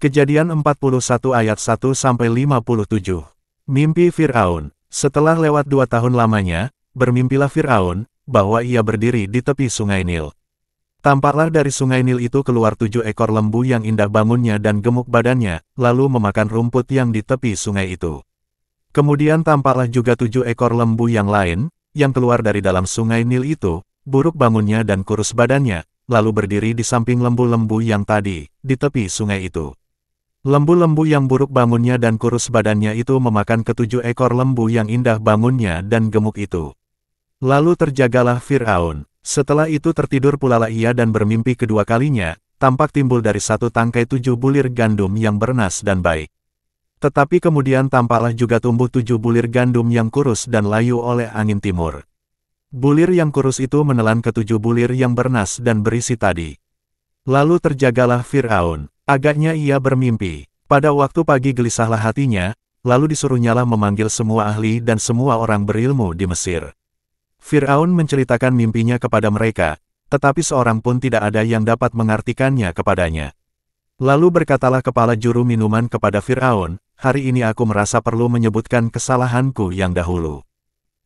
Kejadian 41 ayat 1-57. Mimpi Fir'aun. Setelah lewat 2 tahun lamanya, bermimpilah Fir'aun, bahwa ia berdiri di tepi sungai Nil. Tampaklah dari sungai Nil itu keluar 7 ekor lembu yang indah bangunnya dan gemuk badannya, lalu memakan rumput yang di tepi sungai itu. Kemudian tampaklah juga 7 ekor lembu yang lain, yang keluar dari dalam sungai Nil itu, buruk bangunnya dan kurus badannya, lalu berdiri di samping lembu-lembu yang tadi, di tepi sungai itu. Lembu-lembu yang buruk bangunnya dan kurus badannya itu memakan ke-7 ekor lembu yang indah bangunnya dan gemuk itu. Lalu terjagalah Fir'aun. Setelah itu tertidur pulalah ia dan bermimpi kedua kalinya, tampak timbul dari satu tangkai 7 bulir gandum yang bernas dan baik. Tetapi kemudian tampaklah juga tumbuh 7 bulir gandum yang kurus dan layu oleh angin timur. Bulir yang kurus itu menelan ke-7 bulir yang bernas dan berisi tadi. Lalu terjagalah Fir'aun. Agaknya ia bermimpi. Pada waktu pagi gelisahlah hatinya, lalu disuruhnyalah memanggil semua ahli dan semua orang berilmu di Mesir. Fir'aun menceritakan mimpinya kepada mereka, tetapi seorang pun tidak ada yang dapat mengartikannya kepadanya. Lalu berkatalah kepala juru minuman kepada Fir'aun, "Hari ini aku merasa perlu menyebutkan kesalahanku yang dahulu."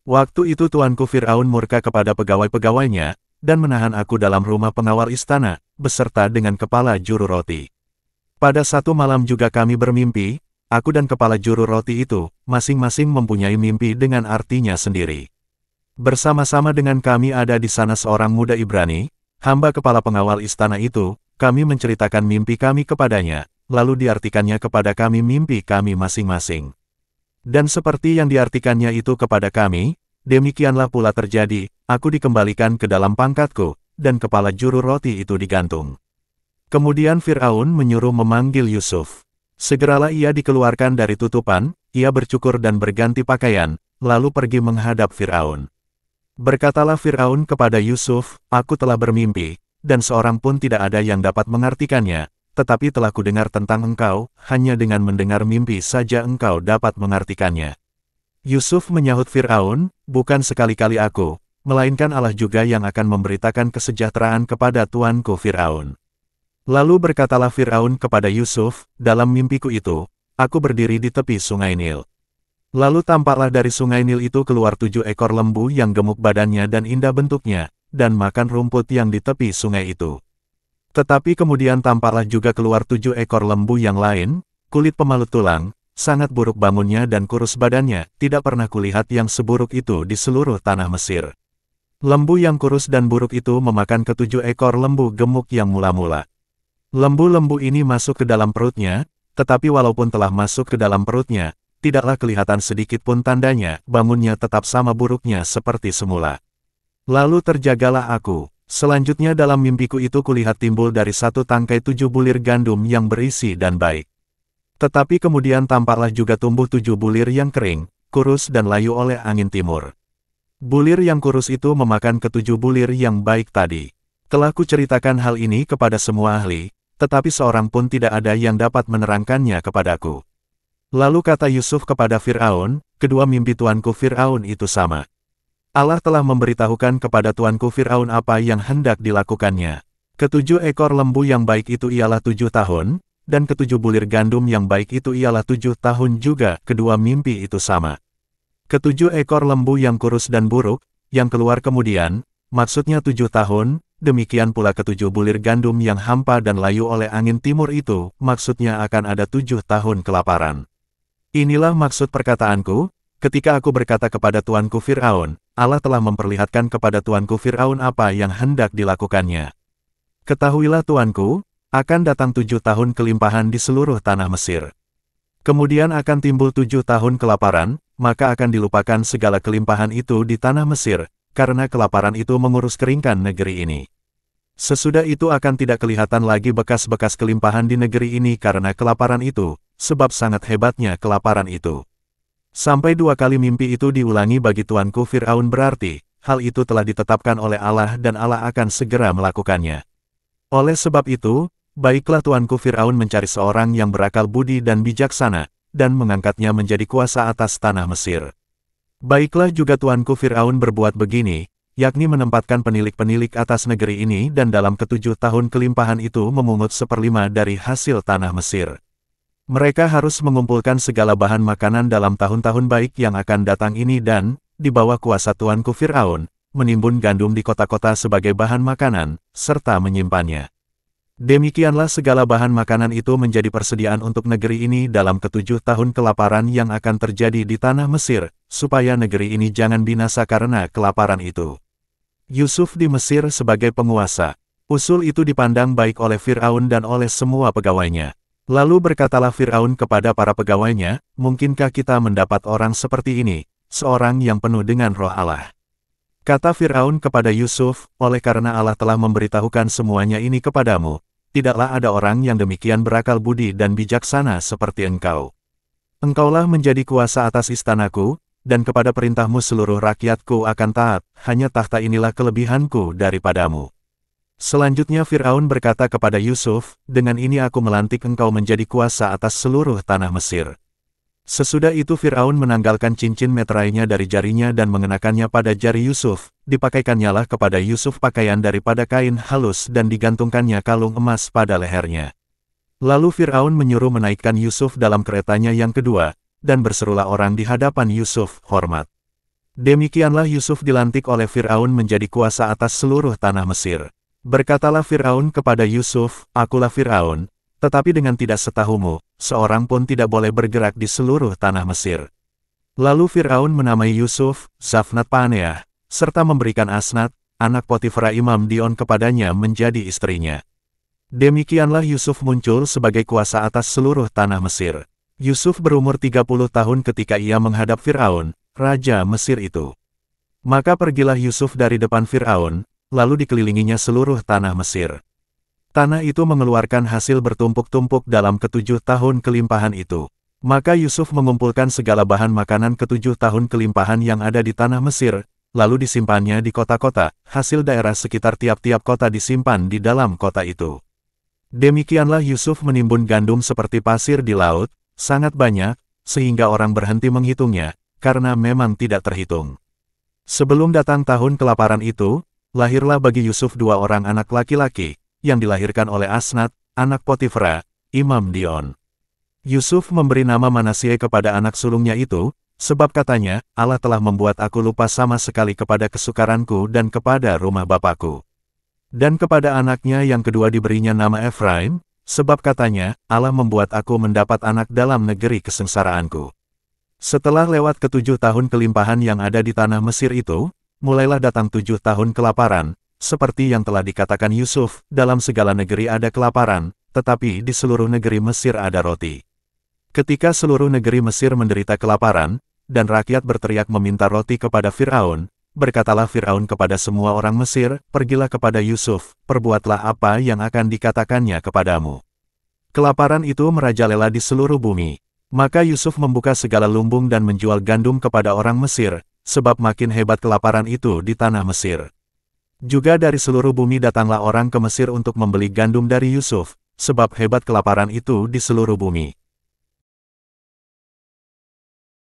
Waktu itu tuanku Fir'aun murka kepada pegawai-pegawainya, dan menahan aku dalam rumah pengawal istana, beserta dengan kepala juru roti. Pada satu malam juga kami bermimpi, aku dan kepala juru roti itu, masing-masing mempunyai mimpi dengan artinya sendiri. Bersama-sama dengan kami ada di sana seorang muda Ibrani, hamba kepala pengawal istana itu, kami menceritakan mimpi kami kepadanya, lalu diartikannya kepada kami mimpi kami masing-masing. Dan seperti yang diartikannya itu kepada kami, demikianlah pula terjadi, aku dikembalikan ke dalam pangkatku, dan kepala juru roti itu digantung. Kemudian Fir'aun menyuruh memanggil Yusuf. Segeralah ia dikeluarkan dari tutupan, ia bercukur dan berganti pakaian, lalu pergi menghadap Fir'aun. Berkatalah Fir'aun kepada Yusuf, "Aku telah bermimpi, dan seorang pun tidak ada yang dapat mengartikannya, tetapi telah kudengar tentang engkau, hanya dengan mendengar mimpi saja engkau dapat mengartikannya." Yusuf menyahut Fir'aun, "Bukan sekali-kali aku, melainkan Allah juga yang akan memberitakan kesejahteraan kepada tuanku Fir'aun." Lalu berkatalah Fir'aun kepada Yusuf, "Dalam mimpiku itu, aku berdiri di tepi sungai Nil. Lalu tampaklah dari sungai Nil itu keluar 7 ekor lembu yang gemuk badannya dan indah bentuknya, dan makan rumput yang di tepi sungai itu. Tetapi kemudian tampaklah juga keluar 7 ekor lembu yang lain, kulit pemalut tulang, sangat buruk bangunnya dan kurus badannya, tidak pernah kulihat yang seburuk itu di seluruh tanah Mesir. Lembu yang kurus dan buruk itu memakan ke-7 ekor lembu gemuk yang mula-mula. Lembu-lembu ini masuk ke dalam perutnya, tetapi walaupun telah masuk ke dalam perutnya, tidaklah kelihatan sedikit pun tandanya, bangunnya tetap sama buruknya seperti semula. Lalu terjagalah aku. Selanjutnya dalam mimpiku itu kulihat timbul dari satu tangkai 7 bulir gandum yang berisi dan baik. Tetapi kemudian tampaklah juga tumbuh 7 bulir yang kering, kurus dan layu oleh angin timur. Bulir yang kurus itu memakan ke-7 bulir yang baik tadi. Telah kuceritakan hal ini kepada semua ahli, tetapi seorang pun tidak ada yang dapat menerangkannya kepadaku. Lalu kata Yusuf kepada Fir'aun, "Kedua mimpi tuanku Fir'aun itu sama. Allah telah memberitahukan kepada tuanku Fir'aun apa yang hendak dilakukannya. Ke-7 ekor lembu yang baik itu ialah 7 tahun, dan ke-7 bulir gandum yang baik itu ialah 7 tahun juga, kedua mimpi itu sama. Ke-7 ekor lembu yang kurus dan buruk, yang keluar kemudian, maksudnya 7 tahun, demikian pula ke-7 bulir gandum yang hampa dan layu oleh angin timur itu, maksudnya akan ada 7 tahun kelaparan. Inilah maksud perkataanku, ketika aku berkata kepada tuanku Fir'aun, Allah telah memperlihatkan kepada tuanku Fir'aun apa yang hendak dilakukannya. Ketahuilah tuanku, akan datang 7 tahun kelimpahan di seluruh tanah Mesir. Kemudian akan timbul 7 tahun kelaparan, maka akan dilupakan segala kelimpahan itu di tanah Mesir, karena kelaparan itu mengurus keringkan negeri ini. Sesudah itu akan tidak kelihatan lagi bekas-bekas kelimpahan di negeri ini karena kelaparan itu, sebab sangat hebatnya kelaparan itu. Sampai 2 kali mimpi itu diulangi bagi tuanku Fir'aun berarti, hal itu telah ditetapkan oleh Allah dan Allah akan segera melakukannya. Oleh sebab itu, baiklah tuanku Fir'aun mencari seorang yang berakal budi dan bijaksana, dan mengangkatnya menjadi kuasa atas tanah Mesir. Baiklah juga tuanku Fir'aun berbuat begini, yakni menempatkan penilik-penilik atas negeri ini dan dalam ke-7 tahun kelimpahan itu memungut 1/5 dari hasil tanah Mesir. Mereka harus mengumpulkan segala bahan makanan dalam tahun-tahun baik yang akan datang ini dan, di bawah kuasa tuanku Fir'aun, menimbun gandum di kota-kota sebagai bahan makanan, serta menyimpannya. Demikianlah segala bahan makanan itu menjadi persediaan untuk negeri ini dalam ke-7 tahun kelaparan yang akan terjadi di tanah Mesir, supaya negeri ini jangan binasa karena kelaparan itu. Yusuf di Mesir sebagai penguasa. Usul itu dipandang baik oleh Fir'aun dan oleh semua pegawainya. Lalu berkatalah Fir'aun kepada para pegawainya, mungkinkah kita mendapat orang seperti ini, seorang yang penuh dengan roh Allah? Kata Fir'aun kepada Yusuf, oleh karena Allah telah memberitahukan semuanya ini kepadamu, tidaklah ada orang yang demikian berakal budi dan bijaksana seperti engkau. Engkaulah menjadi kuasa atas istanaku, dan kepada perintahmu seluruh rakyatku akan taat, hanya tahta inilah kelebihanku daripadamu. Selanjutnya Fir'aun berkata kepada Yusuf, dengan ini aku melantik engkau menjadi kuasa atas seluruh tanah Mesir. Sesudah itu Fir'aun menanggalkan cincin meterainya dari jarinya dan mengenakannya pada jari Yusuf, dipakaikannyalah kepada Yusuf pakaian daripada kain halus dan digantungkannya kalung emas pada lehernya. Lalu Fir'aun menyuruh menaikkan Yusuf dalam keretanya yang kedua, dan berserulah orang di hadapan Yusuf, hormat. Demikianlah Yusuf dilantik oleh Fir'aun menjadi kuasa atas seluruh tanah Mesir. Berkatalah Fir'aun kepada Yusuf, akulah Fir'aun, tetapi dengan tidak setahumu, seorang pun tidak boleh bergerak di seluruh tanah Mesir. Lalu Fir'aun menamai Yusuf, Zafnat Paneah, serta memberikan Asnat, anak Potifera Imam Dion kepadanya menjadi istrinya. Demikianlah Yusuf muncul sebagai kuasa atas seluruh tanah Mesir. Yusuf berumur 30 tahun ketika ia menghadap Fir'aun, raja Mesir itu. Maka pergilah Yusuf dari depan Fir'aun, lalu dikelilinginya seluruh tanah Mesir. Tanah itu mengeluarkan hasil bertumpuk-tumpuk dalam ke-7 tahun kelimpahan itu. Maka Yusuf mengumpulkan segala bahan makanan ke-7 tahun kelimpahan yang ada di tanah Mesir, lalu disimpannya di kota-kota, hasil daerah sekitar tiap-tiap kota disimpan di dalam kota itu. Demikianlah Yusuf menimbun gandum seperti pasir di laut, sangat banyak, sehingga orang berhenti menghitungnya, karena memang tidak terhitung. Sebelum datang tahun kelaparan itu, lahirlah bagi Yusuf 2 orang anak laki-laki, yang dilahirkan oleh Asnat, anak Potifera, Imam Dion. Yusuf memberi nama Manasye kepada anak sulungnya itu, sebab katanya, Allah telah membuat aku lupa sama sekali kepada kesukaranku dan kepada rumah bapakku. Dan kepada anaknya yang kedua diberinya nama Efraim, sebab katanya, Allah membuat aku mendapat anak dalam negeri kesengsaraanku. Setelah lewat ke-7 tahun kelimpahan yang ada di tanah Mesir itu, mulailah datang 7 tahun kelaparan, seperti yang telah dikatakan Yusuf, dalam segala negeri ada kelaparan, tetapi di seluruh negeri Mesir ada roti. Ketika seluruh negeri Mesir menderita kelaparan, dan rakyat berteriak meminta roti kepada Fir'aun, berkatalah Fir'aun kepada semua orang Mesir, pergilah kepada Yusuf, perbuatlah apa yang akan dikatakannya kepadamu. Kelaparan itu merajalela di seluruh bumi. Maka Yusuf membuka segala lumbung dan menjual gandum kepada orang Mesir, sebab makin hebat kelaparan itu di tanah Mesir. Juga dari seluruh bumi datanglah orang ke Mesir untuk membeli gandum dari Yusuf, sebab hebat kelaparan itu di seluruh bumi.